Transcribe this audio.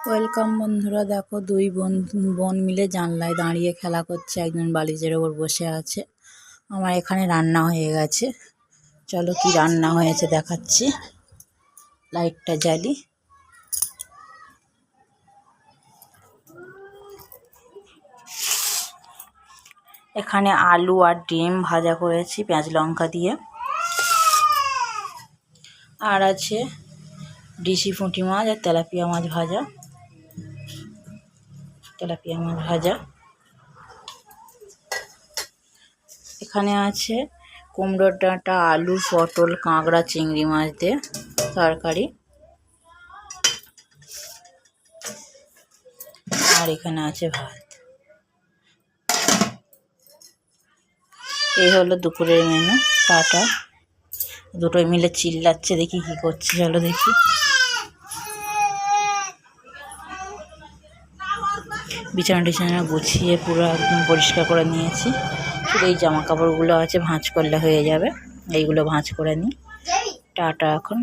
Welcome বন্ধুরা, দেখো দুই বোন মিলে জানলায় দাঁড়িয়ে খেলা করছে। একজন বালিশের ওপর বসে আছে। আমার এখানে রান্না হয়ে গেছে। চলো কি রান্না হয়েছে দেখাচ্ছি। লাইটটা জ্বালি। এখানে আলু আর ডিম ভাজা করেছি পেঁয়াজ লঙ্কা দিয়ে। আর আছে ডিশি পুঁটি মাছ আর তেলাপিয়া মাছ ভাজা। এখানে আছে কুমড়োর ডাঁটা, আলু, পটল, কাঁকড়া, চিংড়ি মাছ দিয়ে তরকারি। আর এখানে আছে ভাত। এই হলো দুপুরের মেনু। টাটা। দুটোই মিলে চিল্লাচ্ছে, দেখি কি করছে। চলো দেখি। বিছানা টিছানা গুছিয়ে পুরো একদম পরিষ্কার করে নিয়েছি। শুধু এই জামা কাপড়গুলো আছে, ভাঁজ করলে হয়ে যাবে। এইগুলো ভাঁজ করে নিই। টাটা এখন।